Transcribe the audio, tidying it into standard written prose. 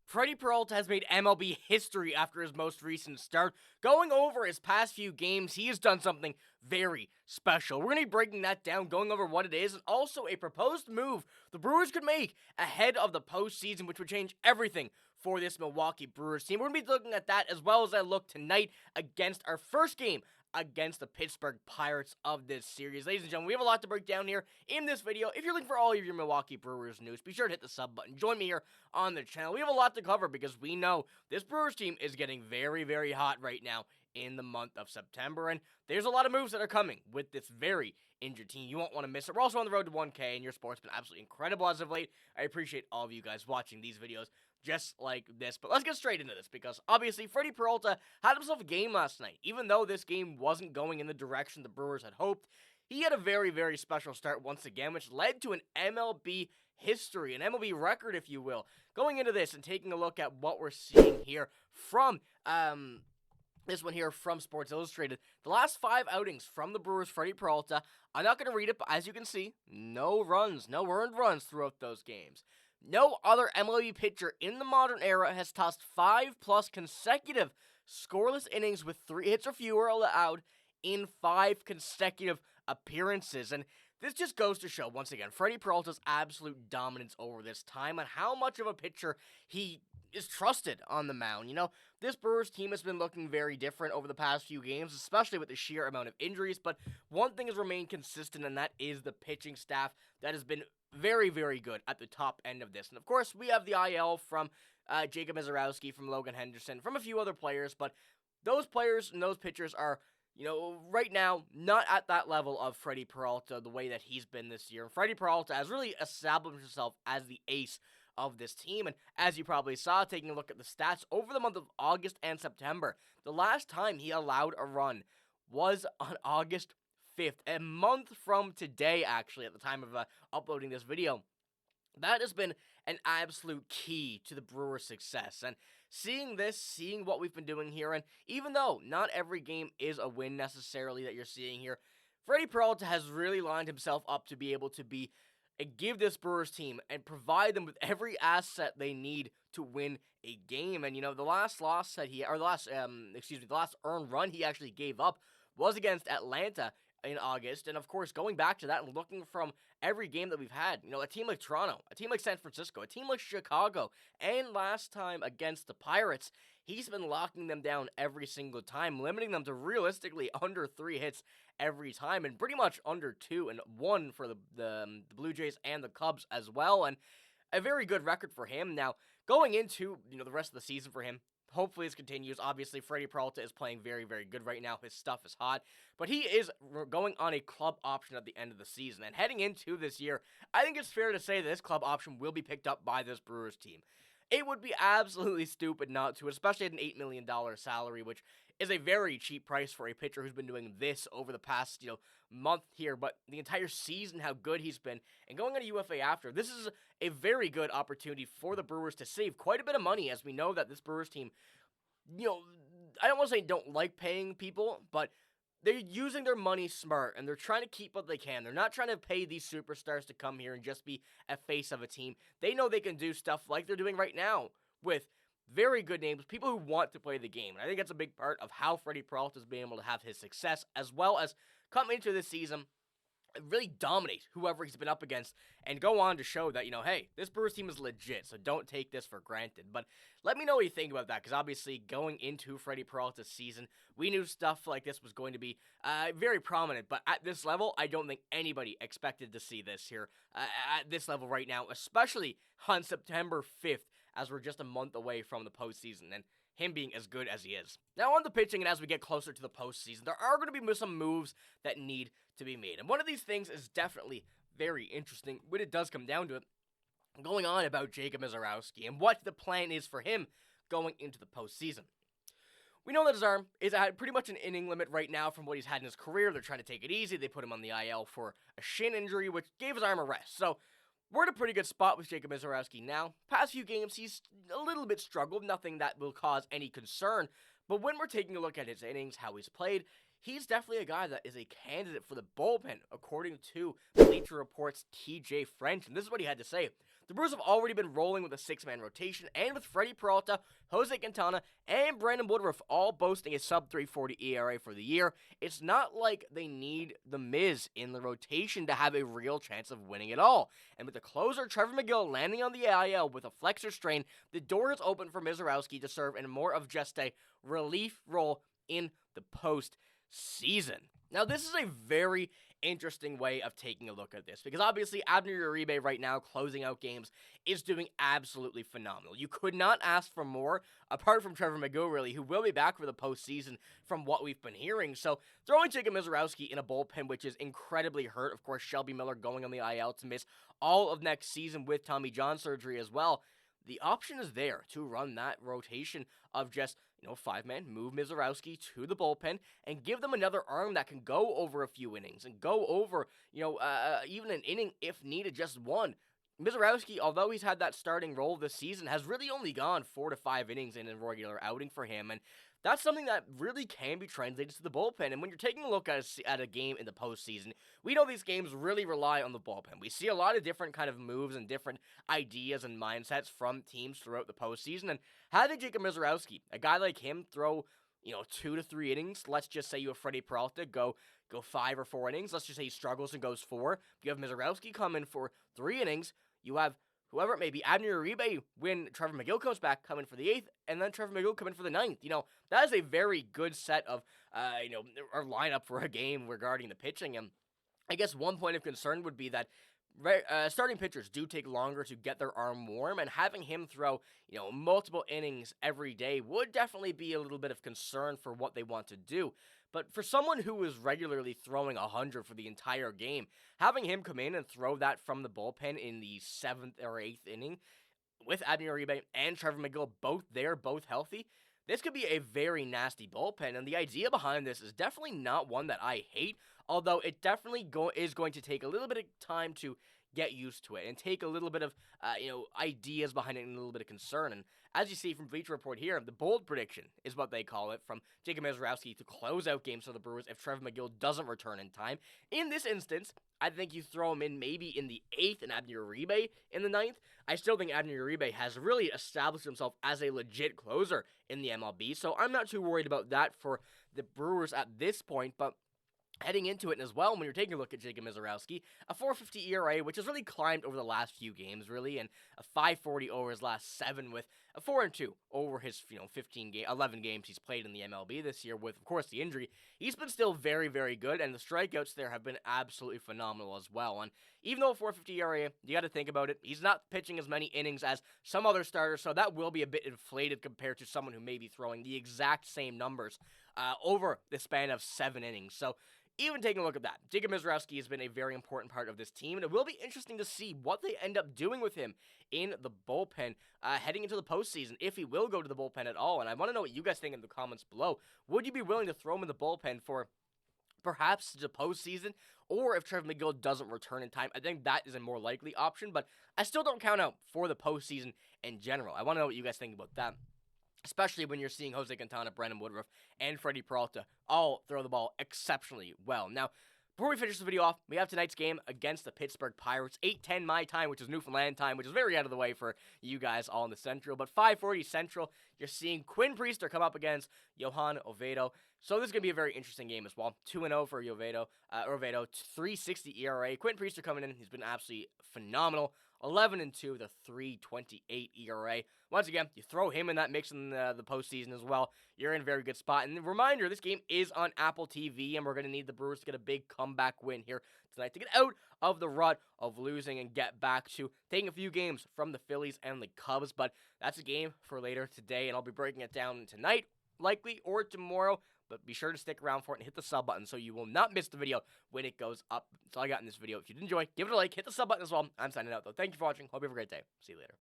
Freddy Peralta has made MLB history after his most recent start. Going over his past few games, he has done something very special. We're going to be breaking that down, going over what it is, and also a proposed move the Brewers could make ahead of the postseason, which would change everything for this Milwaukee Brewers team. We're going to be looking at that as well as I look tonight against our first game against the Pittsburgh Pirates of this series. Ladies and gentlemen, we have a lot to break down here in this video. If you're looking for all of your Milwaukee Brewers news, be sure to hit the sub button. Join me here on the channel. We have a lot to cover because we know this Brewers team is getting very, very hot right now in the month of September, and there's a lot of moves that are coming with this very injured team. You won't want to miss it. We're also on the road to 1K, and your sport's been absolutely incredible as of late. I appreciate all of you guys watching these videos just like this. But let's get straight into this, because obviously Freddy Peralta had himself a game last night. Even though this game wasn't going in the direction the Brewers had hoped, he had a very, very special start once again, which led to an MLB history, an MLB record, if you will. Going into this and taking a look at what we're seeing here from this one here from Sports Illustrated. The last 5 outings from the Brewers, Freddy Peralta. I'm not going to read it, but as you can see, no runs, no earned runs throughout those games. No other MLB pitcher in the modern era has tossed 5+ consecutive scoreless innings with 3 hits or fewer allowed in 5 consecutive appearances. And this just goes to show, once again, Freddy Peralta's absolute dominance over this time and how much of a pitcher he is trusted on the mound. You know, this Brewers team has been looking very different over the past few games, especially with the sheer amount of injuries, but one thing has remained consistent, and that is the pitching staff that has been very, very good at the top end of this. And of course, we have the IL from Jacob Misiorowski, from Logan Henderson, from a few other players, but those players and those pitchers are, you know, right now, not at that level of Freddy Peralta the way that he's been this year. Freddy Peralta has really established himself as the ace of this team, and as you probably saw, taking a look at the stats, over the month of August and September, the last time he allowed a run was on August 5th, a month from today, actually, at the time of uploading this video. That has been an absolute key to the Brewers' success, and seeing what we've been doing here, and even though not every game is a win necessarily that you're seeing here, Freddy Peralta has really lined himself up to be able to be and give this Brewers team and provide them with every asset they need to win a game. And you know, the last earned run he actually gave up was against Atlanta in August. And of course, going back to that and looking from every game that we've had, you know, a team like Toronto, a team like San Francisco, a team like Chicago, and last time against the Pirates, he's been locking them down every single time, limiting them to realistically under 3 hits every time, and pretty much under 2 and 1 for the Blue Jays and the Cubs as well, and a very good record for him. Now, going into, you know, the rest of the season for him, hopefully this continues. Obviously, Freddy Peralta is playing very, very good right now. His stuff is hot, but he is going on a club option at the end of the season, and heading into this year, I think it's fair to say that this club option will be picked up by this Brewers team. It would be absolutely stupid not to, especially at an $8 million salary, which is a very cheap price for a pitcher who's been doing this over the past, you know, month here, but the entire season, how good he's been, and going on a UFA after. This is a very good opportunity for the Brewers to save quite a bit of money, as we know that this Brewers team, you know, I don't want to say don't like paying people, but they're using their money smart, and they're trying to keep what they can. They're not trying to pay these superstars to come here and just be a face of a team. They know they can do stuff like they're doing right now with very good names, people who want to play the game. And I think that's a big part of how Freddy Peralta has been able to have his success, as well as come into this season and really dominate whoever he's been up against and go on to show that, you know, hey, this Brewers team is legit, so don't take this for granted. But let me know what you think about that, because obviously going into Freddy Peralta's season, we knew stuff like this was going to be very prominent, but at this level, I don't think anybody expected to see this here at this level right now, especially on September 5th, as we're just a month away from the postseason, and him being as good as he is. Now on the pitching, and as we get closer to the postseason, there are going to be some moves that need to be made. And one of these things is definitely very interesting when it does come down to it, going on about Jacob Misiorowski and what the plan is for him going into the postseason. We know that his arm is at pretty much an inning limit right now from what he's had in his career. They're trying to take it easy. They put him on the IL for a shin injury, which gave his arm a rest. So we're in a pretty good spot with Jacob Misiorowski now. Past few games, he's a little bit struggled, nothing that will cause any concern. But when we're taking a look at his innings, how he's played, he's definitely a guy that is a candidate for the bullpen, according to Bleacher Report's TJ French. And this is what he had to say. the Brewers have already been rolling with a 6-man rotation, and with Freddy Peralta, Jose Quintana, and Brandon Woodruff all boasting a sub-340 ERA for the year, it's not like they need the Miz in the rotation to have a real chance of winning it all. And with the closer Trevor Megill landing on the IL with a flexor strain, the door is open for Miserowski to serve in more of just a relief role in the postseason. Now, this is a very interesting way of taking a look at this, because obviously Abner Uribe right now, closing out games, is doing absolutely phenomenal. You could not ask for more, apart from Trevor Megill, really, who will be back for the postseason from what we've been hearing. So throwing Jacob Misiorowski in a bullpen, which is incredibly hurt, of course, Shelby Miller going on the IL to miss all of next season with Tommy John surgery as well. The option is there to run that rotation of just, 5-man, move Miserowski to the bullpen, and give them another arm that can go over a few innings, and go over, even an inning if needed, just one. Miserowski, although he's had that starting role this season, has really only gone 4 to 5 innings in a regular outing for him, and that's something that really can be translated to the bullpen. And when you're taking a look at a game in the postseason, we know these games really rely on the bullpen. We see a lot of different kind of moves and different ideas and mindsets from teams throughout the postseason. And having Jacob Misiorowski, a guy like him, throw 2 to 3 innings. Let's just say you have Freddy Peralta go 5 or 4 innings. Let's just say he struggles and goes 4. You have Miserowski come in for 3 innings. You have whoever it may be, Abner Uribe, when Trevor Megill comes back, come in for the 8th, and then Trevor Megill come in for the 9th. That is a very good set of, our lineup for a game regarding the pitching. And I guess one point of concern would be that starting pitchers do take longer to get their arm warm, and having him throw, multiple innings every day would definitely be a little bit of concern for what they want to do. But for someone who is regularly throwing 100 for the entire game, having him come in and throw that from the bullpen in the 7th or 8th inning, with Abner Uribe and Trevor Megill both there, both healthy, this could be a very nasty bullpen. And the idea behind this is definitely not one that I hate, although it definitely is going to take a little bit of time to get used to it and take a little bit of, ideas behind it and a little bit of concern. And as you see from Bleacher Report here, the bold prediction is what they call it, from Jacob Misiorowski to close out games for the Brewers if Trevor Megill doesn't return in time. In this instance, I think you throw him in maybe in the 8th and Abner Uribe in the 9th. I still think Abner Uribe has really established himself as a legit closer in the MLB, so I'm not too worried about that for the Brewers at this point. But heading into it as well, when you're taking a look at Jacob Misiorowski, a 4.50 ERA, which has really climbed over the last few games, really, and a 5.40 over his last 7, with a 4-2 over his 11 games he's played in the MLB this year. With, of course, the injury, he's been still very, very good, and the strikeouts there have been absolutely phenomenal as well. And even though a 4.50 ERA, you got to think about it, he's not pitching as many innings as some other starters, so that will be a bit inflated compared to someone who may be throwing the exact same numbers over the span of 7 innings. So even taking a look at that, Jacob Misiorowski has been a very important part of this team, and it will be interesting to see what they end up doing with him in the bullpen heading into the postseason, if he will go to the bullpen at all. And I want to know what you guys think in the comments below. Would you be willing to throw him in the bullpen for perhaps the postseason, or if Trevor Megill doesn't return in time? I think that is a more likely option, but I still don't count out for the postseason in general. I want to know what you guys think about that, especially when you're seeing Jose Quintana, Brandon Woodruff, and Freddy Peralta all throw the ball exceptionally well. Now, before we finish the video off, we have tonight's game against the Pittsburgh Pirates, 8:10 my time, which is Newfoundland time, which is very out of the way for you guys all in the Central. But 5:40 Central, you're seeing Quinn Priester come up against Johan Oviedo. So this is going to be a very interesting game as well. 2-0 for Oviedo, 3.60 ERA. Quinn Priester coming in, he's been absolutely phenomenal. 11-2 with a 3.28 ERA. Once again, you throw him in that mix in the postseason as well, you're in a very good spot. And reminder, this game is on Apple TV, and we're going to need the Brewers to get a big comeback win here tonight to get out of the rut of losing and get back to taking a few games from the Phillies and the Cubs. But that's a game for later today, and I'll be breaking it down tonight, likely, or tomorrow. But be sure to stick around for it and hit the sub button so you will not miss the video when it goes up. That's all I got in this video. If you did enjoy, give it a like, hit the sub button as well. I'm signing out, though. Thank you for watching. Hope you have a great day. See you later.